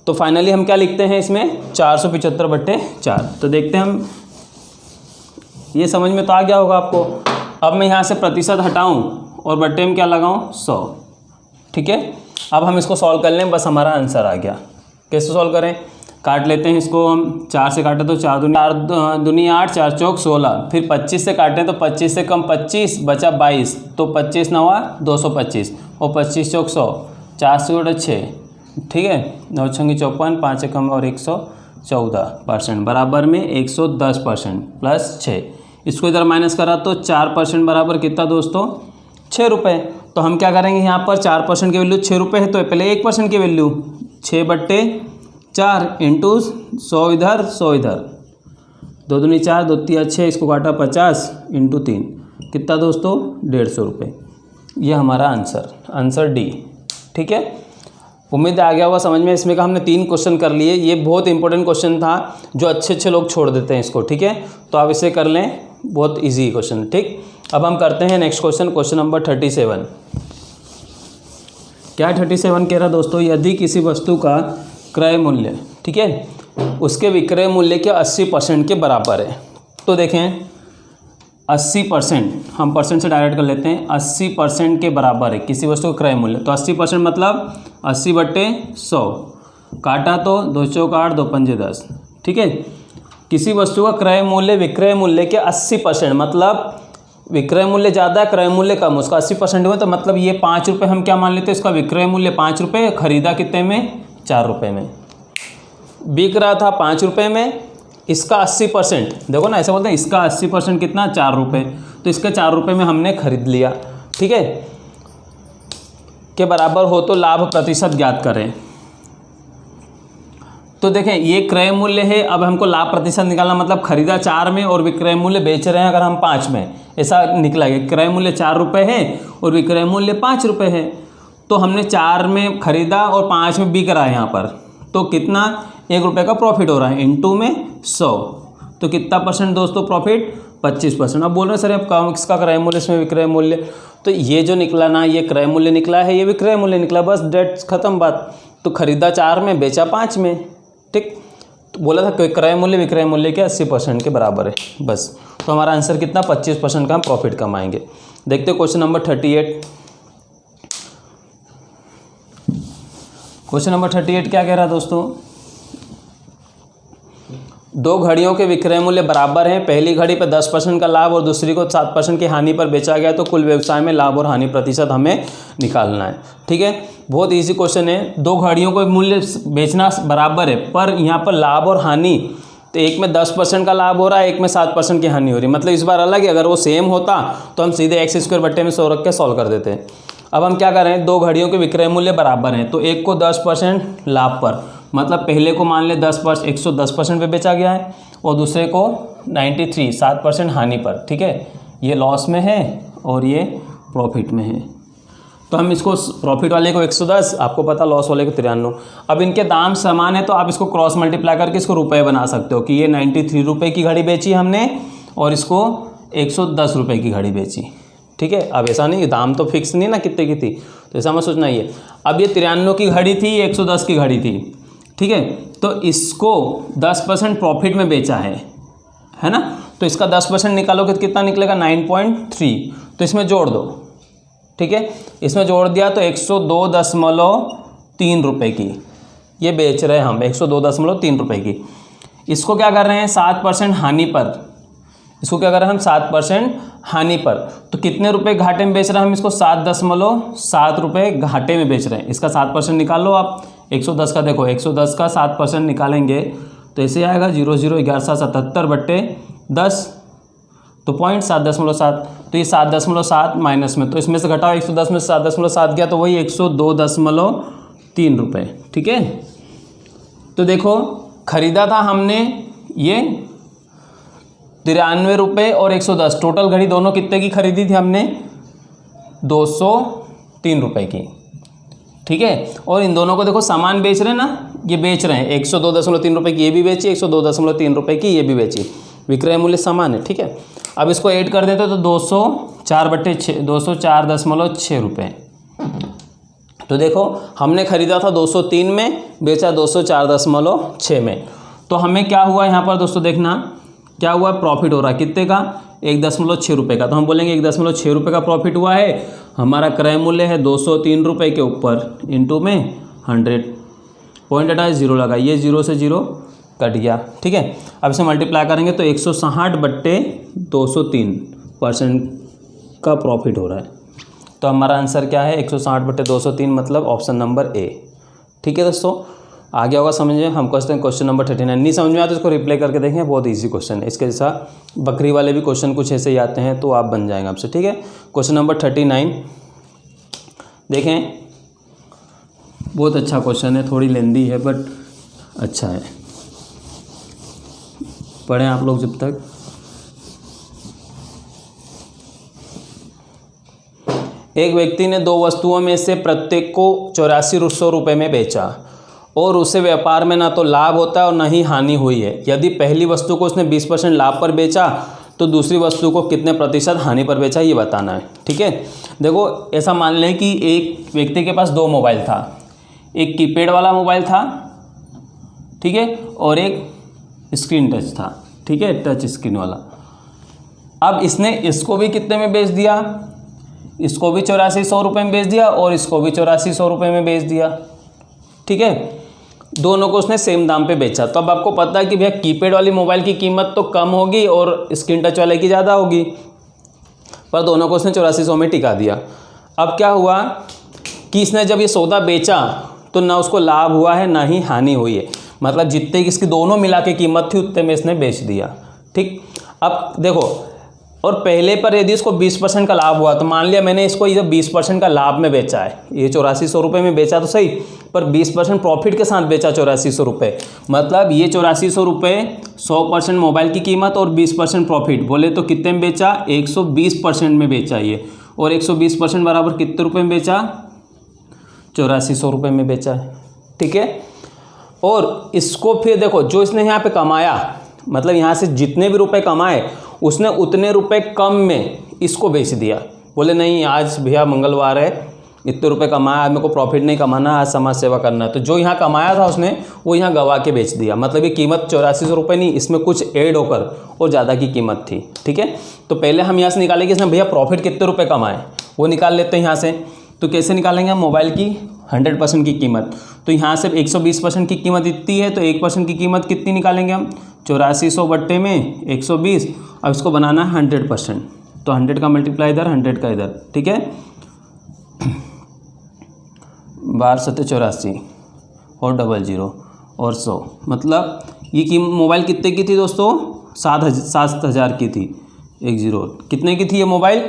तो फाइनली हम क्या लिखते हैं इसमें 475/4। तो देखते हैं हम, ये समझ में तो आ गया होगा आपको। अब मैं यहाँ से प्रतिशत हटाऊँ और बट्टे में क्या लगाऊँ 100, ठीक है। अब हम इसको सॉल्व कर लें, बस हमारा आंसर आ गया। कैसे सॉल्व करें, काट लेते हैं इसको हम, 4 से काटें तो 4 दूनी 8, 4 चौक 16, फिर 25 से काटें तो 25 से कम 25 बचा 22, तो 25 9 225 और 25 चौक 100, 4 से जोड़े 6, ठीक है, 9 छंगी 54, 5 से कम और 114% बराबर में 110% प्लस 6। इसको इधर माइनस करा तो 4% बराबर कितना दोस्तों 6 रुपये। तो हम क्या करेंगे, यहाँ पर 4% की वैल्यू 6 रुपये है, तो पहले 1% की वैल्यू 6/4 इंटू 100 इधर 100 इधर, 2 दूनी 4 2 3 6, इसको काटा 50 इंटू 3, कितना दोस्तों 150 रुपये। ये हमारा आंसर डी, ठीक है। उम्मीद आ गया होगा समझ में। इसमें का हमने 3 क्वेश्चन कर लिए, ये बहुत इंपॉर्टेंट क्वेश्चन था जो अच्छे लोग छोड़ देते हैं इसको, ठीक है। तो आप इसे कर लें, बहुत इजी क्वेश्चन, ठीक। अब हम करते हैं नेक्स्ट क्वेश्चन नंबर 37। क्या 37 कह रहा दोस्तों, यदि किसी वस्तु का क्रय मूल्य, ठीक है, उसके विक्रय मूल्य के 80% के बराबर है। तो देखें 80%, हम परसेंट से डायरेक्ट कर लेते हैं, 80% के बराबर है किसी वस्तु का क्रय मूल्य। तो 80% मतलब 80/100, काटा तो 2 चौक 8 2 पंजे 10, ठीक है। किसी वस्तु का क्रय मूल्य विक्रय मूल्य के 80%, मतलब विक्रय मूल्य ज़्यादा है क्रय मूल्य कम, उसका 80% हुआ, तो मतलब ये 5 रुपये हम क्या मान लेते हैं, इसका विक्रय मूल्य 5 रुपये, खरीदा कितने में 4 रुपये में, बिक रहा था 5 रुपये में, इसका 80%, देखो ना ऐसा बोलते हैं, इसका 80% कितना 4 रुपये, तो इसके 4 रुपये में हमने खरीद लिया, ठीक है, के बराबर हो तो लाभ प्रतिशत ज्ञात करें। तो देखें ये क्रय मूल्य है, अब हमको लाभ प्रतिशत निकालना, मतलब खरीदा 4 में और विक्रय मूल्य बेच रहे हैं अगर हम 5 में, ऐसा निकला है। क्रय मूल्य 4 रुपये है और विक्रय मूल्य 5 रुपये है, तो हमने 4 में खरीदा और 5 में बिक रहा है यहाँ पर, तो कितना 1 रुपये का प्रॉफिट हो रहा है, इंटू में 100, तो कितना परसेंट दोस्तों प्रॉफिट 25%। अब बोल रहे हैं सर अब किसका क्रय मूल्य इसमें विक्रय मूल्य, तो ये जो निकला ना, ये क्रय मूल्य निकला है, ये विक्रय मूल्य निकला, बस डेट खत्म बात। तो खरीदा 4 में बेचा 5 में, ठीक। तो बोला था कि क्रय मूल्य विक्रय मूल्य के 80% के बराबर है, बस। तो हमारा आंसर कितना 25% का हम प्रॉफिट कमाएंगे। देखते हैं क्वेश्चन नंबर 38। क्वेश्चन नंबर 38 क्या कह रहा है दोस्तों, 2 घड़ियों के विक्रय मूल्य बराबर हैं, पहली घड़ी पर 10% का लाभ और दूसरी को 7% की हानि पर बेचा गया, तो कुल व्यवसाय में लाभ और हानि प्रतिशत हमें निकालना है, ठीक है। बहुत इजी क्वेश्चन है, 2 घड़ियों को मूल्य बेचना बराबर है, पर यहाँ पर लाभ और हानि, तो एक में 10% का लाभ हो रहा है, एक में 7% की हानि हो रही है, मतलब इस बार अलग है। अगर वो सेम होता तो हम सीधे x² बट्टे में 100 रख के सॉल्व कर देते हैं। अब हम क्या कर रहे हैं, 2 घड़ियों के विक्रय मूल्य बराबर हैं, तो एक को 10% लाभ पर, मतलब पहले को मान ले 110% पे बेचा गया है और दूसरे को 93 7% हानि पर, ठीक है। ये लॉस में है और ये प्रॉफिट में है, तो हम इसको प्रॉफिट वाले को 110, आपको पता लॉस वाले को 93। अब इनके दाम समान है तो आप इसको क्रॉस मल्टीप्लाई करके इसको रुपए बना सकते हो कि ये 93 रुपये की घड़ी बेची हमने और इसको 110 रुपये की घड़ी बेची, ठीक है। अब ऐसा नहीं, दाम तो फिक्स नहीं ना कितने की थी, तो ऐसा मत सोचना। ये अब ये 93 की घड़ी थी, 110 की घड़ी थी, ठीक है, तो इसको 10% प्रॉफिट में बेचा है ना। तो इसका 10% निकालोगे तो कितना निकलेगा 9.3, तो इसमें जोड़ दो, ठीक है। इसमें जोड़ दिया तो 102.3 रुपये की ये बेच रहे हैं हम, 102.3 रुपये की। इसको क्या कर रहे हैं 7% हानि पर, इसको क्या कर रहे हैं हम 7% हानि पर, तो कितने रुपए घाटे में बेच रहे हैं हम इसको 7.7 रुपये घाटे में बेच रहे हैं। इसका 7% निकाल लो आप, 110 का देखो 110 का 7% निकालेंगे तो ऐसे आएगा 0.1177/10, तो 7.7, तो ये 7.7 माइनस में, तो इसमें से घटाओ 110 में 7.7 गया तो वही 102.3 रुपये, ठीक है। तो देखो खरीदा था हमने ये 93 रुपये और 110, टोटल घड़ी दोनों कितने की खरीदी थी हमने 203 रुपये की, ठीक है। और इन दोनों को देखो सामान बेच रहे हैं ना, ये बेच रहे हैं 102.3 रुपये की ये भी बेची, 102.3 रुपये की ये भी बेची, विक्रय मूल्य समान है, ठीक है। अब इसको ऐड कर देते तो 204/6 रुपये। तो देखो हमने खरीदा था 203 में, बेचा 204.6 में, तो हमें क्या हुआ यहाँ पर दोस्तों देखना क्या हुआ, प्रॉफिट हो रहा है कितने का 1.6 रुपये का, तो हम बोलेंगे 1.6 रुपये का प्रॉफिट हुआ है। हमारा क्रय मूल्य है 203 रुपये के ऊपर इंटू में 100, पॉइंट हटाए 0 लगा, ये 0 से 0 कट गया, ठीक है। अब इसे मल्टीप्लाई करेंगे तो 160/203% का प्रॉफिट हो रहा है। तो हमारा आंसर क्या है 160/203, मतलब ऑप्शन नंबर ए, ठीक है दोस्तों। आगे होगा समझिए। हम क्वेश्चन नंबर 39 नहीं समझ में आया तो इसको रिप्लाई करके देखें, बहुत इजी क्वेश्चन है। इसके जैसा बकरी वाले भी क्वेश्चन कुछ ऐसे ही आते हैं तो आप बन जाएंगे आपसे, ठीक है। क्वेश्चन नंबर 39 देखें, बहुत अच्छा क्वेश्चन है, थोड़ी लेंदी है बट अच्छा है, पढ़ें आप लोग जब तक। एक व्यक्ति ने 2 वस्तुओं में से प्रत्येक को 8400 रुपये में बेचा और उसे व्यापार में ना तो लाभ होता है और ना ही हानि हुई है। यदि पहली वस्तु को उसने 20% लाभ पर बेचा तो दूसरी वस्तु को कितने प्रतिशत हानि पर बेचा ये बताना है, ठीक है। देखो ऐसा मान लें कि एक व्यक्ति के पास 2 मोबाइल था, एक कीपैड वाला मोबाइल था, ठीक है, और एक स्क्रीन टच था, ठीक है, टच स्क्रीन वाला। अब इसने इसको भी कितने में बेच दिया, इसको भी 8400 रुपये में बेच दिया और इसको भी 8400 रुपये में बेच दिया, ठीक है। दोनों को उसने सेम दाम पे बेचा। तो अब आपको पता है कि भैया कीपैड वाली मोबाइल की कीमत तो कम होगी और स्क्रीन टच वाले की ज़्यादा होगी, पर दोनों को उसने 8400 में टिका दिया। अब क्या हुआ कि इसने जब ये सौदा बेचा तो ना उसको लाभ हुआ है ना ही हानि हुई है, मतलब जितने की इसकी दोनों मिला के कीमत थी उतने में इसने बेच दिया, ठीक। अब देखो, और पहले पर यदि इसको 20% का लाभ हुआ तो मान लिया मैंने इसको ये 20% का लाभ में बेचा है, ये 8400 रुपये में बेचा तो सही, पर 20% प्रॉफिट के साथ बेचा 8400 रुपये, मतलब ये 8400 रुपये 100% मोबाइल की कीमत और 20% प्रॉफिट, बोले तो कितने में बेचा 120% में बेचा ये, और 120% बराबर कितने रुपये में बेचा 8400 रुपये में बेचा है, ठीक है। और इसको फिर देखो जो इसने यहाँ पे कमाया, मतलब यहाँ से जितने भी रुपए कमाए उसने उतने रुपए कम में इसको बेच दिया। बोले नहीं आज भैया मंगलवार है, इतने रुपए कमाया, आज मेरे को प्रॉफिट नहीं कमाना, आज समाज सेवा करना है, तो जो यहाँ कमाया था उसने वो यहाँ गवा के बेच दिया। मतलब ये कीमत 8400 रुपये नहीं, इसमें कुछ ऐड होकर और ज़्यादा की कीमत थी, ठीक है। तो पहले हम यहाँ से निकालेंगे इसने भैया प्रॉफिट कितने रुपये कमाए वो निकाल लेते हैं यहाँ से। तो कैसे निकालेंगे हम, मोबाइल की 100% की कीमत, तो यहाँ से 120% की कीमत इतनी है तो 1% की कीमत कितनी निकालेंगे हम 8400 बट्टे में 120। अब इसको बनाना है 100%, तो 100 का मल्टीप्लाई इधर 100 का इधर, ठीक है। 12×7=84 और 00 और 100, मतलब ये मोबाइल कितने की थी दोस्तों 7000 की थी, 10 कितने की थी ये मोबाइल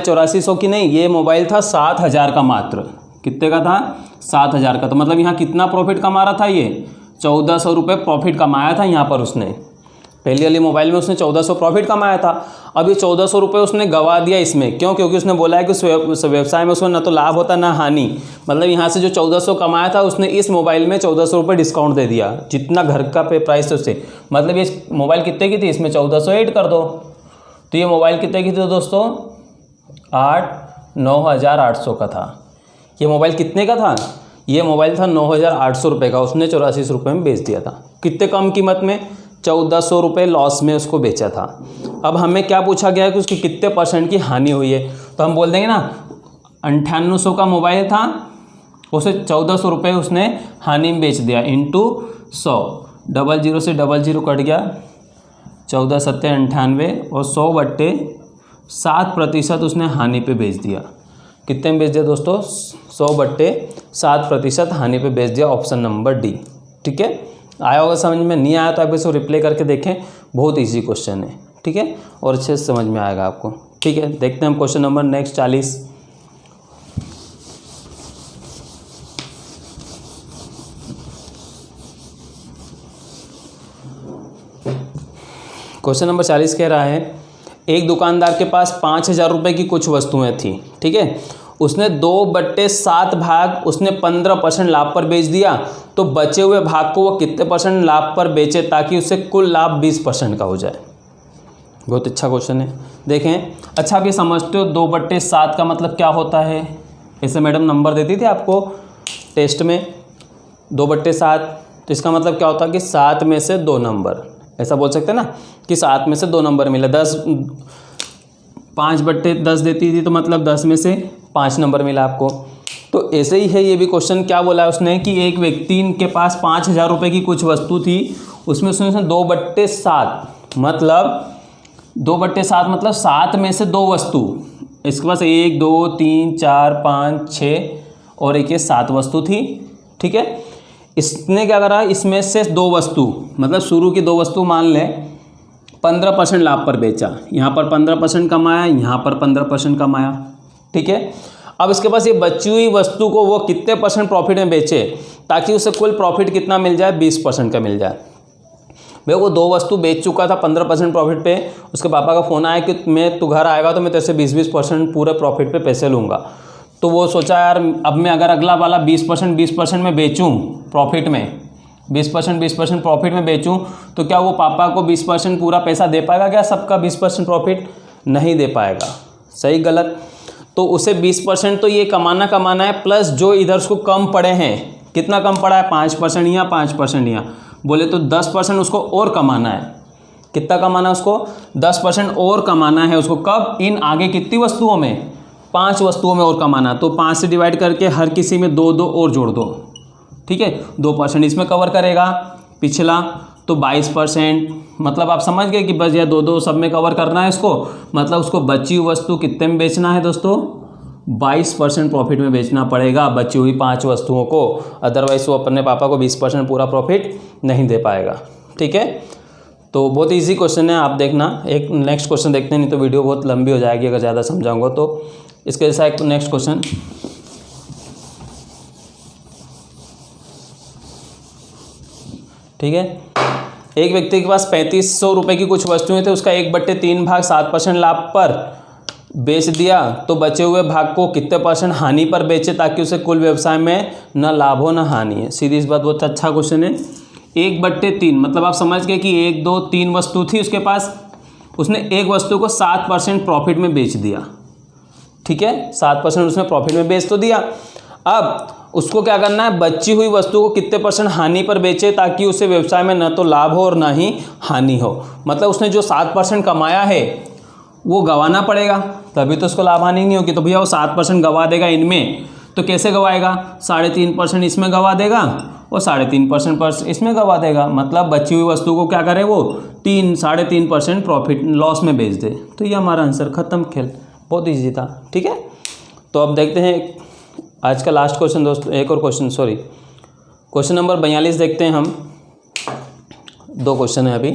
8400 की नहीं, ये मोबाइल था 7000 का मात्र। कितने का था 7000 का, तो मतलब यहाँ कितना प्रॉफिट कमा रहा था ये 1400 रुपये प्रॉफिट कमाया था यहाँ पर उसने। पहली वाली मोबाइल में उसने 1400 प्रॉफिट कमाया था, अब ये 1400 रुपये उसने गवा दिया इसमें, क्यों, क्योंकि उसने बोला है कि उस व्यवसाय में उसमें ना तो लाभ होता ना हानि। मतलब यहाँ से जो 1400 कमाया था उसने इस मोबाइल में 1400 रुपये डिस्काउंट दे दिया, जितना घर का पे प्राइस उससे। मतलब ये मोबाइल कितने की थी, इसमें 1400 ऐड कर दो, तो ये मोबाइल कितने की थी दोस्तों 9,800 का था। ये मोबाइल कितने का था, ये मोबाइल था 9,800 रुपये का, उसने 8400 रुपये में बेच दिया था। कितने कम कीमत में 1400 रुपये लॉस में उसको बेचा था। अब हमें क्या पूछा गया है कि उसकी कितने % की हानि हुई है, तो हम बोल देंगे ना 9800 का मोबाइल था, उसे 1400 रुपये उसने हानि में बेच दिया इंटू 100, 00 से 00 कट गया, 14 सत्ते 98 और 100/7% उसने हानि पे बेच दिया। कितने में बेच दिया दोस्तों? 100/7% हानि पे बेच दिया, ऑप्शन नंबर डी। ठीक है, आया होगा समझ में, नहीं आया तो आप इसको रिप्ले करके देखें, बहुत इजी क्वेश्चन है। ठीक है, और अच्छे से समझ में आएगा आपको। ठीक है, देखते हैं हम question number next 40। Question number 40 कह रहा है, एक दुकानदार के पास 5000 रुपये की कुछ वस्तुएं थी। ठीक है, उसने 2/7 भाग उसने 15% लाभ पर बेच दिया, तो बचे हुए भाग को वो कितने % लाभ पर बेचे ताकि उसे कुल लाभ 20% का हो जाए। बहुत अच्छा क्वेश्चन है, देखें। अच्छा, आप ये समझते हो 2/7 का मतलब क्या होता है? ऐसे मैडम नंबर देती थी आपको टेस्ट में 2/7, तो इसका मतलब क्या होता है कि 7 में से 2 नंबर, ऐसा बोल सकते हैं ना कि 7 में से 2 नंबर मिले। 5/10 देती थी तो मतलब 10 में से 5 नंबर मिला आपको। तो ऐसे ही है ये भी क्वेश्चन। क्या बोला है उसने कि एक व्यक्ति के पास 5000 रुपये की कुछ वस्तु थी, उसमें उसने 2/7 मतलब 2/7 मतलब 7 में से 2 वस्तु, इसके पास 1 2 3 4 5 6 और एक ये 7 वस्तु थी। ठीक है, इसने क्या करा, इसमें से 2 वस्तु मतलब शुरू की 2 वस्तु मान लें 15% लाभ पर बेचा, यहाँ पर 15% कमाया, यहाँ पर 15% कमाया। ठीक है, अब इसके पास ये बची हुई वस्तु को वो कितने % प्रॉफिट में बेचे ताकि उसे कुल प्रॉफिट कितना मिल जाए? 20% का मिल जाए। भाई वो 2 वस्तु बेच चुका था 15% प्रॉफिट पे, उसके पापा का फ़ोन आया कि तू घर आएगा तो मैं तेरे से 20% पूरे प्रॉफिट पे पैसे लूँगा। तो वो सोचा यार अब मैं अगर अगला वाला 20% में बेचूँ प्रॉफिट में, 20% प्रॉफिट में बेचूं तो क्या वो पापा को 20% पूरा पैसा दे पाएगा? क्या सबका 20% प्रॉफिट नहीं दे पाएगा। सही गलत? तो उसे 20% तो ये कमाना है, प्लस जो इधर उसको कम पड़े हैं, कितना कम पड़ा है? 5% यहाँ 5% यहाँ, बोले तो 10% उसको और कमाना है। कितना कमाना है उसको? 10% और कमाना है उसको। कब? इन आगे कितनी वस्तुओं में? 5 वस्तुओं में और कमाना। तो 5 से डिवाइड करके हर किसी में 2 और जोड़ दो। ठीक है, 2% इसमें कवर करेगा, पिछला तो 22%, मतलब आप समझ गए कि बस यह 2 सब में कवर करना है इसको, मतलब उसको बची हुई वस्तु कितने में बेचना है दोस्तों? 22% प्रॉफिट में बेचना पड़ेगा बची हुई 5 वस्तुओं को, अदरवाइज वो अपने पापा को 20% पूरा प्रॉफिट नहीं दे पाएगा। ठीक है, तो बहुत इजी क्वेश्चन है, आप देखना। एक नेक्स्ट क्वेश्चन देखते हैं, नहीं तो वीडियो बहुत लंबी हो जाएगी अगर ज़्यादा समझाऊंगा तो। इसके जैसा एक नेक्स्ट क्वेश्चन, ठीक है। एक व्यक्ति के पास 3500 रुपये की कुछ वस्तुएं थे, उसका 1/3 भाग 7% लाभ पर बेच दिया, तो बचे हुए भाग को कितने % हानि पर बेचे ताकि उसे कुल व्यवसाय में न लाभ हो न हानि है। सीधी इस बात, बहुत अच्छा क्वेश्चन है। 1/3 मतलब आप समझ गए कि 1 2 3 वस्तु थी उसके पास, उसने एक वस्तु को 7% प्रॉफिट में बेच दिया। ठीक है, 7% उसने प्रॉफिट में बेच तो दिया। अब उसको क्या करना है? बची हुई वस्तु को कितने % हानि पर बेचे ताकि उसे व्यवसाय में न तो लाभ हो और ना ही हानि हो। मतलब उसने जो 7% कमाया है वो गंवाना पड़ेगा, तभी तो उसको लाभ हानि नहीं होगी। तो भैया वो 7% गंवा देगा इनमें, तो कैसे गंवाएगा? 3.5% इसमें गंवा देगा और 3.5% इसमें गंवा देगा। मतलब बची हुई वस्तु को क्या करे वो? 3.5% प्रॉफिट लॉस में बेच दे। तो ये हमारा आंसर, खत्म खेल, बहुत ईजी था। ठीक है, तो अब देखते हैं आज का लास्ट क्वेश्चन दोस्तों, एक और क्वेश्चन, सॉरी क्वेश्चन नंबर 42 देखते हैं हम। 2 क्वेश्चन है अभी,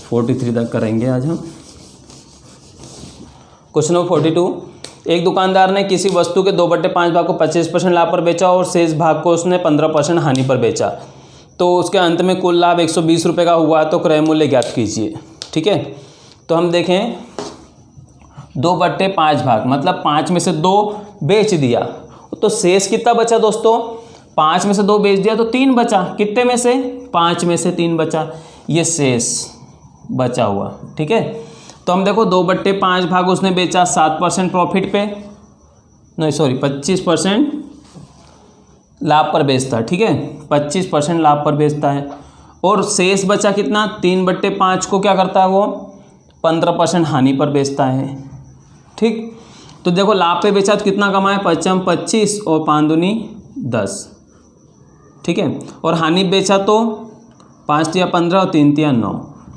43 तक करेंगे आज हम। क्वेश्चन नंबर 42, एक दुकानदार ने किसी वस्तु के 2/5 भाग को 25% लाभ पर बेचा और शेष भाग को उसने 15% हानि पर बेचा, तो उसके अंत में कुल लाभ 120 रुपये का हुआ, तो क्रय मूल्य ज्ञात कीजिए। ठीक है, तो हम देखें 2/5 भाग मतलब 5 में से 2 बेच दिया, तो शेष कितना बचा दोस्तों? 5 में से 2 बेच दिया तो 3 बचा। कितने में से? 5 में से 3 बचा, ये शेष बचा हुआ। ठीक है, तो हम देखो 2/5 भाग उसने बेचा 7% प्रॉफिट पे, नहीं सॉरी 25% लाभ पर बेचता है। ठीक है, 25% लाभ पर बेचता है और शेष बचा कितना, 3/5 को क्या करता है वो 15% हानि पर बेचता है। ठीक, तो देखो लाभ पे बेचा तो कितना कमाए, 25 और 5 दूनी 10। ठीक है, और हानि बेचा तो 5 तिया 15 और 3 तिया 9,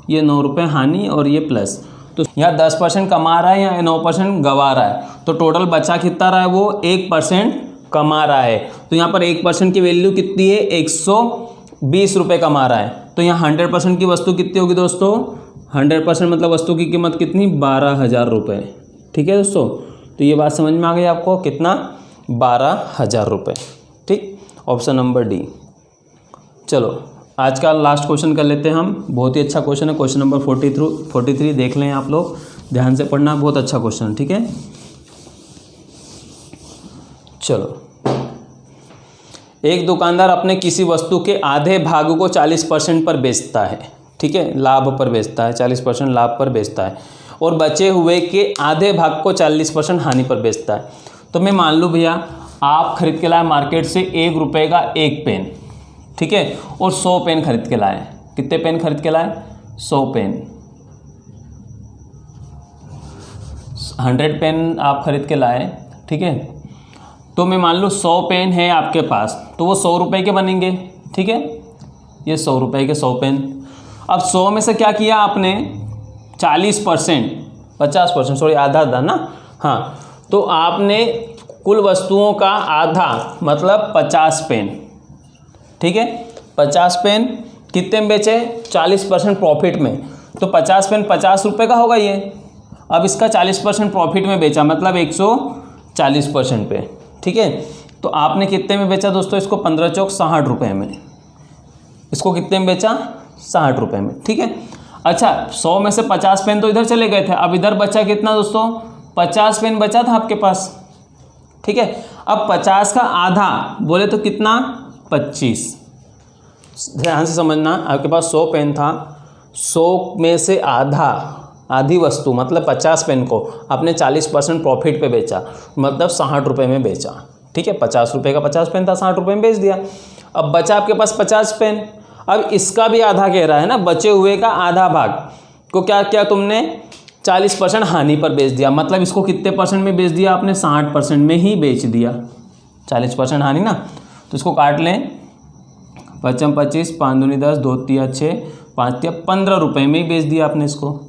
ये 9 रुपये हानि और ये प्लस। तो यहाँ 10% कमा रहा है या 9% गवा रहा है, तो टोटल बचा कितना रहा है, वो 1% कमा रहा है। तो यहाँ पर 1% की वैल्यू कितनी है, 120 रुपये कमा रहा है। तो यहाँ 100% की वस्तु कितनी होगी दोस्तों, 100% मतलब वस्तु की कीमत कितनी, 12,000 रुपये। ठीक है दोस्तों, तो ये बात समझ में आ गई आपको, कितना, 12,000 रुपये। ठीक, ऑप्शन नंबर डी। चलो आज का लास्ट क्वेश्चन कर लेते हैं हम, बहुत ही अच्छा क्वेश्चन है, क्वेश्चन नंबर 43 देख लें आप लोग, ध्यान से पढ़ना, बहुत अच्छा क्वेश्चन है। ठीक है, चलो, एक दुकानदार अपने किसी वस्तु के आधे भाग को 40% पर बेचता है। ठीक है, लाभ पर बेचता है, 40% लाभ पर बेचता है, और बचे हुए के आधे भाग को 40% हानि पर बेचता है। तो मैं मान लूँ भैया आप खरीद के लाए मार्केट से 1 रुपये का एक पेन, ठीक है, और 100 पेन खरीद के लाए। कितने पेन खरीद के लाए, 100 पेन, 100 पेन आप खरीद के लाए। ठीक है, तो मैं मान लूँ 100 पेन है आपके पास, तो वो 100 रुपये के बनेंगे। ठीक है, ये 100 रुपये के 100 पेन। अब 100 में से क्या किया आपने, 40%, 50%, सॉरी आधा ना, हाँ, तो आपने कुल वस्तुओं का आधा मतलब 50 पेन। ठीक है, 50 पेन कितने में बेचे, 40% प्रॉफिट में, तो 50 पेन 50 रुपये का होगा ये। अब इसका 40% प्रॉफिट में बेचा, मतलब 140% पे। ठीक है, तो आपने कितने में बेचा दोस्तों, इसको 15 चौक 60 रुपये में, इसको कितने में बेचा, 60 रुपये में। ठीक है, अच्छा 100 में से 50 पेन तो इधर चले गए थे, अब इधर बचा कितना दोस्तों, 50 पेन बचा था आपके पास। ठीक है, अब 50 का आधा बोले तो कितना, 25। ध्यान से समझना, आपके पास 100 पेन था, 100 में से आधी वस्तु मतलब 50 पेन को आपने 40% प्रॉफिट पे बेचा, मतलब 60 रुपये में बेचा। ठीक है, 50 रुपये का 50 पेन था, 60 रुपये में बेच दिया। अब बचा आपके पास 50 पेन, अब इसका भी आधा कह रहा है ना, बचे हुए का आधा भाग को क्या किया तुमने, 40% हानि पर बेच दिया, मतलब इसको कितने परसेंट में बेच दिया आपने, 60% में ही बेच दिया। 40% हानि ना, तो इसको काट लें, 25 25, 5 दूनी 10, 2 तिया 6, 5 तिया 15 रुपये में ही बेच दिया आपने इसको।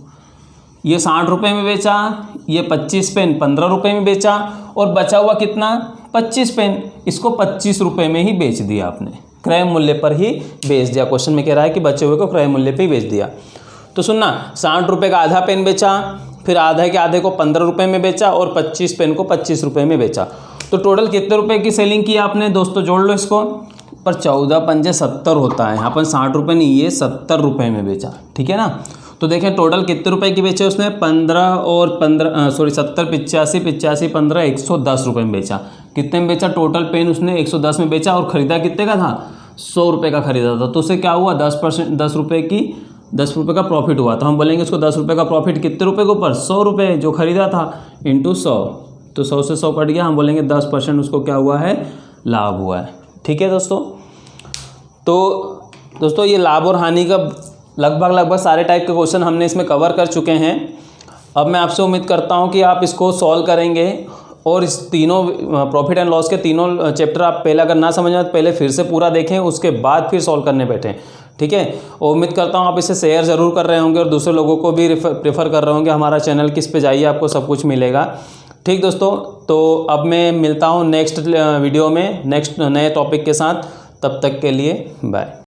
ये 60 रुपये में बेचा, ये 25 पेन 15 रुपये में बेचा, और बचा हुआ कितना, 25 पेन, इसको 25 रुपये में ही बेच दिया आपने, क्रय मूल्य पर ही बेच दिया। क्वेश्चन में कह रहा है कि बचे हुए को क्रय मूल्य पे ही बेच दिया। तो सुनना, 60 रुपये का आधा पेन बेचा, फिर आधे के आधे को 15 रुपये में बेचा, और 25 पेन को 25 रुपये में बेचा। तो टोटल कितने रुपए की सेलिंग की आपने दोस्तों, जोड़ लो इसको, पर 14 पंजे 70 होता है, यहाँ पर 60 रुपये नहीं, ये 70 रुपये में बेचा। ठीक है ना, तो देखें टोटल कितने रुपए की बेचे उसने, 15 और 15 सॉरी 70 85 85 15 110 रुपये में बेचा। कितने में बेचा, टोटल पेन उसने 110 में बेचा, और ख़रीदा कितने का था, 100 रुपये का खरीदा था। तो उससे क्या हुआ, 10 रुपये का प्रॉफिट हुआ। तो हम बोलेंगे उसको 10 रुपये का प्रॉफिट कितने रुपये के ऊपर, 100 रुपये जो खरीदा था इंटू 100, तो 100 से 100 कट गया, हम बोलेंगे 10% उसको क्या हुआ है, लाभ हुआ है। ठीक है दोस्तों, तो दोस्तों ये लाभ और हानि का लगभग सारे टाइप के क्वेश्चन हमने इसमें कवर कर चुके हैं। अब मैं आपसे उम्मीद करता हूं कि आप इसको सॉल्व करेंगे, और इस तीनों प्रॉफिट एंड लॉस के तीनों चैप्टर आप पहले अगर ना समझ आए तो पहले फिर से पूरा देखें, उसके बाद फिर सॉल्व करने बैठें। ठीक है, और उम्मीद करता हूँ आप इसे शेयर ज़रूर कर रहे होंगे, और दूसरे लोगों को भी प्रेफर कर रहे होंगे, हमारा चैनल किस पे जाइए आपको सब कुछ मिलेगा। ठीक दोस्तों, तो अब मैं मिलता हूँ नेक्स्ट वीडियो में नेक्स्ट नए टॉपिक के साथ, तब तक के लिए बाय।